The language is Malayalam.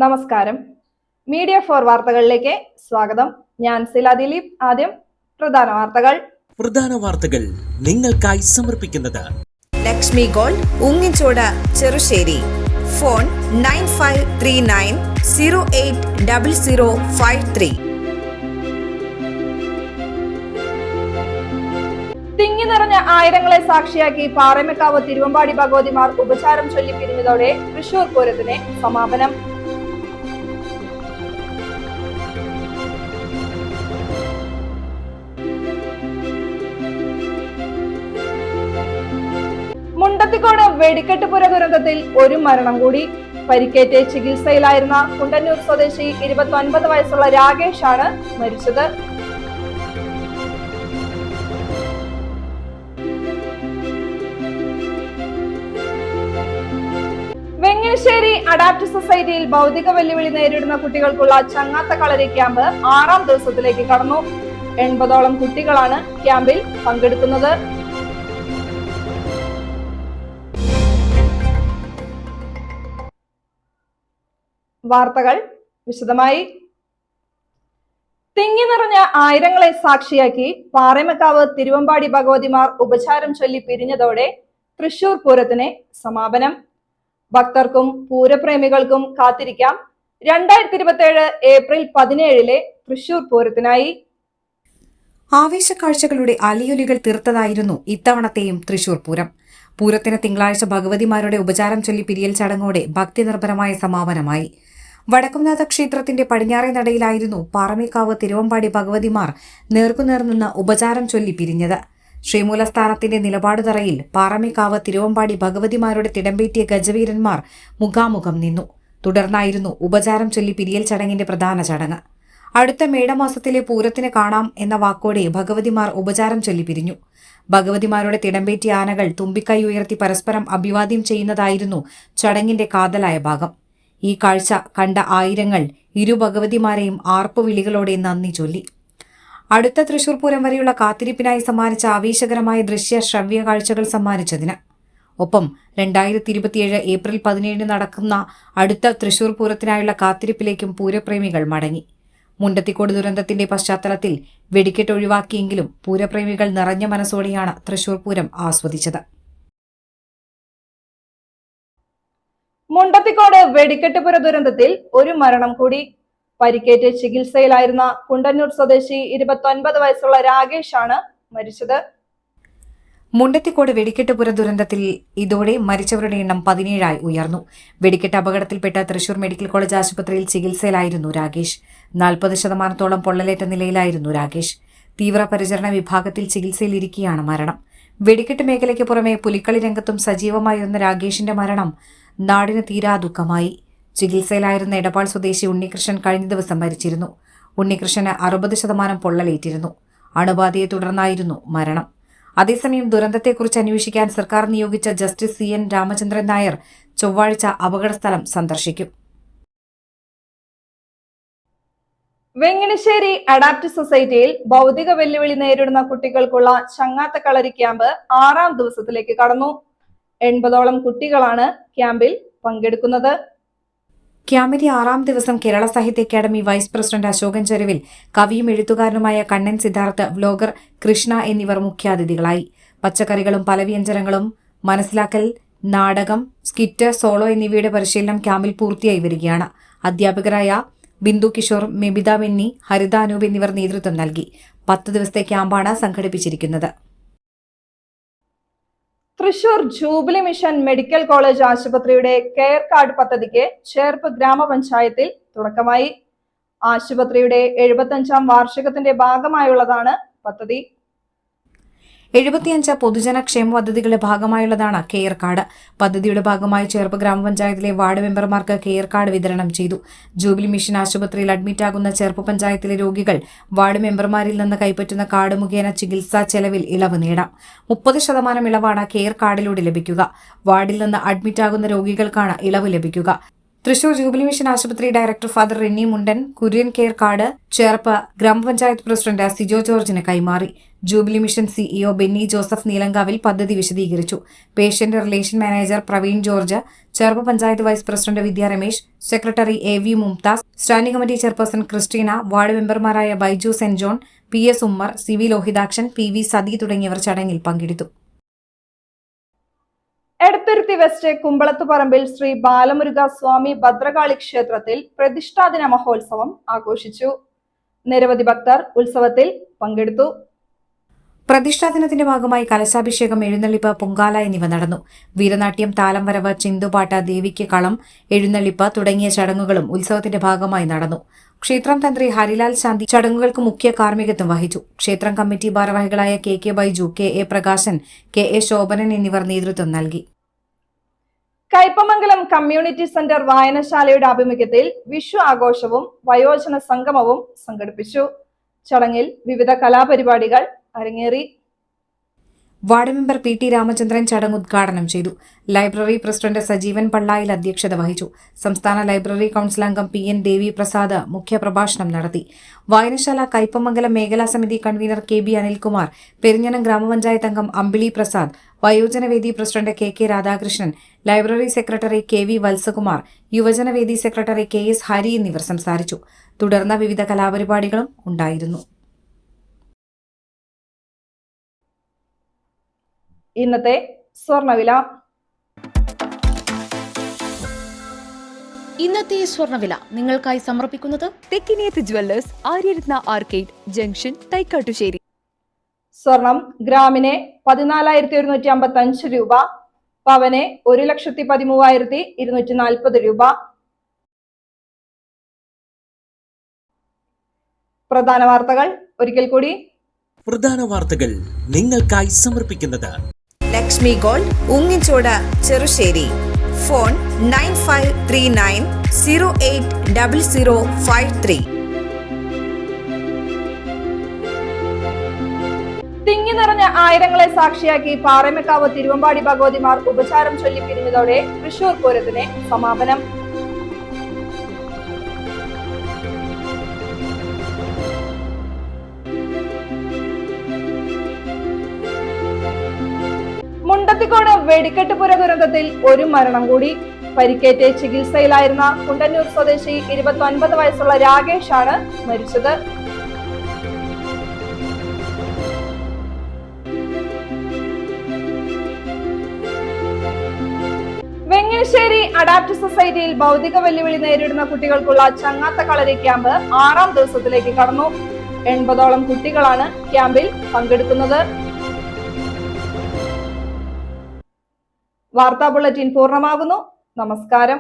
നമസ്കാരം. മീഡിയ ഫോർ വാർത്തകളിലേക്ക് സ്വാഗതം. ഞാൻ സില ദിലീപ്. ആദ്യം പ്രധാന വാർത്തകൾ നിങ്ങൾക്കായി സമർപ്പിക്കുന്നത് ലക്ഷ്മി ഗോൾഡ്, ഉങ്ങിച്ചോട്, ചെറുശ്ശേരി. ഫോൺ 9539080053. തിങ്ങി നിറഞ്ഞ ആയിരങ്ങളെ സാക്ഷിയാക്കി പാറമേക്കാവ് തിരുവമ്പാടി ഭഗവതിമാർ ഉപചാരം ചൊല്ലി പിരിഞ്ഞതോടെ തൃശൂർ പൂരത്തിന് സമാപനം. മുണ്ടത്തിക്കോട് വെടിക്കെട്ടുപുര ദുരന്തത്തിൽ ഒരു മരണം കൂടി. പരിക്കേറ്റ് ചികിത്സയിലായിരുന്ന കുണ്ടന്നൂർ സ്വദേശി 29 വയസ്സുള്ള രാകേഷ് ആണ് മരിച്ചത്. വെങ്ങനശ്ശേരി അഡാപ്റ്റ് സൊസൈറ്റിയിൽ ഭൗതിക വെല്ലുവിളി നേരിടുന്ന കുട്ടികൾക്കുള്ള ചങ്ങാത്ത കളരി ക്യാമ്പ് 6ാം ദിവസത്തിലേക്ക് കടന്നു. 80ഓളം കുട്ടികളാണ് ക്യാമ്പിൽ പങ്കെടുക്കുന്നത്. വാർത്തകൾ വിശദമായി. തിങ്ങി നിറഞ്ഞ ആയിരങ്ങളെ സാക്ഷിയാക്കി പാറമേക്കാവ് തിരുവമ്പാടി ഭഗവതിമാർ ഉപചാരം ചൊല്ലി പിരിഞ്ഞതോടെ തൃശൂർ പൂരത്തിന് സമാപനം. ഭക്തർക്കും പൂരപ്രേമികൾക്കും കാത്തിരിക്കാം 2027 ഏപ്രിൽ 17 തൃശൂർ പൂരത്തിനായി. ആവേശക്കാഴ്ചകളുടെ അലിയൊലികൾ തീർത്തതായിരുന്നു ഇത്തവണത്തെയും തൃശൂർ പൂരം. പൂരത്തിന് തിങ്കളാഴ്ച ഭഗവതിമാരുടെ ഉപചാരം ചൊല്ലി പിരിയൽ ചടങ്ങോടെ ഭക്തിനിർഭരമായ സമാപനമായി. വടക്കുംനാഥ ക്ഷേത്രത്തിന്റെ പടിഞ്ഞാറേ നടയിലായിരുന്നു പാറമേക്കാവ് തിരുവമ്പാടി ഭഗവതിമാർ നേർക്കുനേർ നിന്ന് ഉപചാരം ചൊല്ലി പിരിഞ്ഞത്. ശ്രീമൂലസ്ഥാനത്തിന്റെ നിലപാടുതറയിൽ പാറമേക്കാവ് തിരുവമ്പാടി ഭഗവതിമാരുടെ തിടമ്പേറ്റിയ ഗജവീരന്മാർ മുഖാമുഖം നിന്നു. തുടർന്നായിരുന്നു ഉപചാരം ചൊല്ലി പിരിയൽ ചടങ്ങിന്റെ പ്രധാന ചടങ്ങ്. അടുത്ത മേടമാസത്തിലെ പൂരത്തിന് കാണാം എന്ന വാക്കോടെ ഭഗവതിമാർ ഉപചാരം ചൊല്ലി പിരിഞ്ഞു. ഭഗവതിമാരുടെ തിടമ്പേറ്റിയ ആനകൾ തുമ്പിക്കൈ ഉയർത്തി പരസ്പരം അഭിവാദ്യം ചെയ്യുന്നതായിരുന്നു ചടങ്ങിന്റെ കാതലായ ഭാഗം. ഈ കാഴ്ച കണ്ട ആയിരങ്ങൾ ഇരു ഭഗവതിമാരെയും ആർപ്പുവിളികളോടെ നന്ദി ചൊല്ലി. അടുത്ത തൃശൂർ പൂരം വരെയുള്ള കാത്തിരിപ്പിനായി സമ്മാനിച്ച ആവേശകരമായ ദൃശ്യ ശ്രവ്യ കാഴ്ചകൾ സമ്മാനിച്ചതിന് ഒപ്പം 2027 ഏപ്രിൽ 17 നടക്കുന്ന അടുത്ത തൃശൂർ പൂരത്തിനായുള്ള കാത്തിരിപ്പിലേക്കും പൂരപ്രേമികൾ മടങ്ങി. മുണ്ടത്തിക്കോട് ദുരന്തത്തിന്റെ പശ്ചാത്തലത്തിൽ വെടിക്കെട്ട് ഒഴിവാക്കിയെങ്കിലും പൂരപ്രേമികൾ നിറഞ്ഞ മനസ്സോടെയാണ് തൃശൂർ പൂരം ആസ്വദിച്ചത്. മുണ്ടത്തിക്കോട് വെടിക്കെട്ടുപുര ദുരന്തത്തിൽ ഒരു മരണം കൂടി. പരിക്കേറ്റ് ചികിത്സയിലായിരുന്ന കുണ്ടന്നൂർ സ്വദേശി 29 വയസ്സുള്ള രാകേഷ് ആണ് മരിച്ചത്. മുണ്ടത്തിക്കോട് വെടിക്കെട്ടുപുര ദുരന്തത്തിൽ ഇതോടെ മരിച്ചവരുടെ എണ്ണം 17 ഉയർന്നു. വെടിക്കെട്ട് അപകടത്തിൽപ്പെട്ട തൃശൂർ മെഡിക്കൽ കോളേജ് ആശുപത്രിയിൽ ചികിത്സയിലായിരുന്നു രാകേഷ്. 40% പൊള്ളലേറ്റ നിലയിലായിരുന്നു രാകേഷ്. തീവ്രപരിചരണ വിഭാഗത്തിൽ ചികിത്സയിലിരിക്കെയാണ് മരണം. വെടിക്കെട്ട് മേഖലയ്ക്ക് പുറമെ പുലിക്കളി രംഗത്തും സജീവമായിരുന്ന രാകേഷിന്റെ മരണം നാടിന് തീരാ ദുഃഖമായി. ചികിത്സയിലായിരുന്ന എടപ്പാൾ സ്വദേശി ഉണ്ണികൃഷ്ണൻ കഴിഞ്ഞ ദിവസം മരിച്ചിരുന്നു. ഉണ്ണികൃഷ്ണന് 60% പൊള്ളലേറ്റിരുന്നു. അണുബാധയെ തുടർന്നായിരുന്നു മരണം. അതേസമയം ദുരന്തത്തെക്കുറിച്ച് അന്വേഷിക്കാൻ സർക്കാർ നിയോഗിച്ച ജസ്റ്റിസ് CN രാമചന്ദ്രൻ നായർ ചൊവ്വാഴ്ച അപകടസ്ഥലം സന്ദർശിക്കും. വെങ്ങനശ്ശേരി അഡാപ്റ്റ് സൊസൈറ്റിയിൽ ഭൗതിക വെല്ലുവിളി നേരിടുന്ന കുട്ടികൾക്കുള്ള ചങ്ങാത്ത കളരി ക്യാമ്പ് 6ാം ദിവസത്തിലേക്ക് കടന്നു. 80ഓളം കുട്ടികളാണ് ക്യാമ്പിൽ പങ്കെടുക്കുന്നത്. ക്യാമ്പിന്റെ 6ാം ദിവസം കേരള സാഹിത്യ അക്കാദമി വൈസ് പ്രസിഡന്റ് അശോകൻ ചെരുവിൽ, കവിയും എഴുത്തുകാരനുമായ കണ്ണൻ സിദ്ധാർത്ഥ്, വ്ലോഗർ കൃഷ്ണ എന്നിവർ മുഖ്യാതിഥികളായി. പച്ചക്കറികളും പല വ്യഞ്ജനങ്ങളും മനസ്സിലാക്കൽ, നാടകം, സ്കിറ്റ്, സോളോ എന്നിവയുടെ പരിശീലനം ക്യാമ്പിൽ പൂർത്തിയായി വരികയാണ്. അധ്യാപകരായ ബിന്ദു കിഷോർ, മെബിത വെന്നി, ഹരിത അനൂപ് എന്നിവർ നേതൃത്വം നൽകി. 10 ദിവസത്തെ ക്യാമ്പാണ് സംഘടിപ്പിച്ചിരിക്കുന്നത്. Thrissur Jubilee mission medical college ആശുപത്രിയുടെ കെയർ കാർഡ് പദ്ധതിക്ക് ചേർപ്പ് ഗ്രാമപഞ്ചായത്തിൽ തുടക്കമായി. ആശുപത്രിയുടെ 75ാം വാർഷികത്തിന്റെ ഭാഗമായുള്ളതാണ് പദ്ധതി. 75 പൊതുജനക്ഷേമ പദ്ധതികളുടെ ഭാഗമായുള്ളതാണ് കെയർ കാർഡ്. പദ്ധതിയുടെ ഭാഗമായി ചേർപ്പ് ഗ്രാമപഞ്ചായത്തിലെ വാർഡ് മെമ്പർമാർക്ക് കെയർ കാർഡ് വിതരണം ചെയ്തു. ജൂബിലി മിഷൻ ആശുപത്രിയിൽ അഡ്മിറ്റാകുന്ന ചേർപ്പ് പഞ്ചായത്തിലെ രോഗികൾ വാർഡ് മെമ്പർമാരിൽ നിന്ന് കൈപ്പറ്റുന്ന കാർഡ് മുഖേന ചികിത്സാ ചെലവിൽ ഇളവ് നേടാം. 30% ഇളവാണ് കെയർ കാർഡിലൂടെ ലഭിക്കുക. വാർഡിൽ നിന്ന് അഡ്മിറ്റാകുന്ന രോഗികൾക്കാണ് ഇളവ് ലഭിക്കുക. തൃശൂർ ജൂബിലി മിഷൻ ആശുപത്രി director father Rinni Mundan Kurian care card Cherpu ഗ്രാമപഞ്ചായത്ത് പ്രസിഡന്റ് സിജോ ജോർജിന് കൈമാറി. Jubilee Mission CEO Benny Joseph Neelankavil പദ്ധതി വിശദീകരിച്ചു. Patient relation manager Praveen George, Cherpu panchayat vice president Vidya Ramesh, secretary AV Mumtaz, standing committee chairperson Christina, ward മെമ്പർമാരായ ബൈജു സെന്റ് John, PS Ummer, CV Lohithakshan, PV Sathi തുടങ്ങിയവർ ചടങ്ങിൽ പങ്കെടുത്തു. എടത്തുരുത്തി വെസ്റ്റ് കുമ്പളത്തുപറമ്പിൽ ശ്രീ ബാലമുരുക സ്വാമി ഭദ്രകാളി ക്ഷേത്രത്തിൽ പ്രതിഷ്ഠാദിന മഹോത്സവം ആഘോഷിച്ചു. നിരവധി ഭക്തർ ഉത്സവത്തിൽ പങ്കെടുത്തു. പ്രതിഷ്ഠാദിനത്തിന്റെ ഭാഗമായി കലശാഭിഷേകം, എഴുന്നള്ളിപ്പ്, പൊങ്കാല എന്നിവ നടന്നു. വീരനാട്യം, താലം വരവ്, ചിന്തുപാട്ട്, ദേവിക്ക് കളം, എഴുന്നള്ളിപ്പ് തുടങ്ങിയ ചടങ്ങുകളും ഉത്സവത്തിന്റെ ഭാഗമായി നടന്നു. ക്ഷേത്രം തന്ത്രി ഹരിലാൽ ശാന്തി ചടങ്ങുകൾക്ക് മുഖ്യ കാർമ്മികത്വം വഹിച്ചു. ക്ഷേത്രം കമ്മിറ്റി ഭാരവാഹികളായ KK Baiju, KA Prakashan, KA Shobhanan എന്നിവർ നേതൃത്വം നൽകി. കയ്പമംഗലം കമ്മ്യൂണിറ്റി സെന്റർ വായനശാലയുടെ ആഭിമുഖ്യത്തിൽ വിഷു ആഘോഷവും വയോജന സംഗമവും സംഘടിപ്പിച്ചു. ചടങ്ങിൽ വിവിധ കലാപരിപാടികൾ അരങ്ങേറി. വാർഡ് മെമ്പർ PT രാമചന്ദ്രൻ ചടങ്ങ് ഉദ്ഘാടനം ചെയ്തു. ലൈബ്രറി പ്രസിഡന്റ് സജീവൻ പള്ളായിൽ അധ്യക്ഷത വഹിച്ചു. സംസ്ഥാന ലൈബ്രറി കൌൺസിൽ അംഗം PN ദേവി പ്രസാദ് മുഖ്യപ്രഭാഷണം നടത്തി. വായനശാല കയ്പമംഗലം മേഖലാ സമിതി കൺവീനർ KB അനിൽകുമാർ, പെരിഞ്ഞനം ഗ്രാമപഞ്ചായത്ത് അംഗം അമ്പിളി പ്രസാദ്, വയോജനവേദി president KK Radhakrishnan, library secretary KV Valsakumar, യുവജനവേദി സെക്രട്ടറി KS ഹരി എന്നിവർ സംസാരിച്ചു. തുടർന്ന് വിവിധ കലാപരിപാടികളും ഉണ്ടായിരുന്നു. ഇന്നത്തെ സ്വർണ്ണവില. ഇന്നത്തെ സ്വർണ്ണവില നിങ്ങൾക്കായി സമർപ്പിക്കുന്നത് Thekkiniyath jewellers, Aryaratna arcade junction, Thaikkattussery. സ്വർണം ഗ്രാമിന് 14,155 രൂപ, പവന് 1,13,240 രൂപ. പ്രധാന വാർത്തകൾ ഒരിക്കൽ കൂടി. പ്രധാന വാർത്തകൾ നിങ്ങൾക്കായി സമർപ്പിക്കുന്നത് ലക്ഷ്മി ഗോൾഡ്, ഉങ്ങിച്ചോട്, ചെറുശ്ശേരി. ഫോൺ 9539080053. തിങ്ങി നിറഞ്ഞ ആയിരങ്ങളെ സാക്ഷിയാക്കി പാറമേക്കാവ് തിരുവമ്പാടി ഭഗവതിമാർ ഉപചാരം ചൊല്ലി പിരിഞ്ഞതോടെ തൃശൂർ പൂരത്തിന് സമാപനം. മുണ്ടത്തിക്കോട് വെടിക്കെട്ട് പുര ദുരന്തത്തിൽ ഒരു മരണം കൂടി. പരിക്കേറ്റ് ചികിത്സയിലായിരുന്ന കുണ്ടന്നൂർ സ്വദേശി 29 വയസ്സുള്ള രാകേഷ് ആണ് മരിച്ചത്. വെങ്ങനശ്ശേരി അഡാപ്റ്റ് സൊസൈറ്റിയിൽ ഭൗതിക വെല്ലുവിളി നേരിടുന്ന കുട്ടികൾക്കുള്ള ചങ്ങാത്ത കളരി ക്യാമ്പ് 6ാം ദിവസത്തിലേക്ക് കടന്നു. 80ഓളം കുട്ടികളാണ് ക്യാമ്പിൽ പങ്കെടുക്കുന്നത്. വാർത്താ ബുള്ളറ്റിൻ പൂർണ്ണമാകുന്നു. നമസ്കാരം.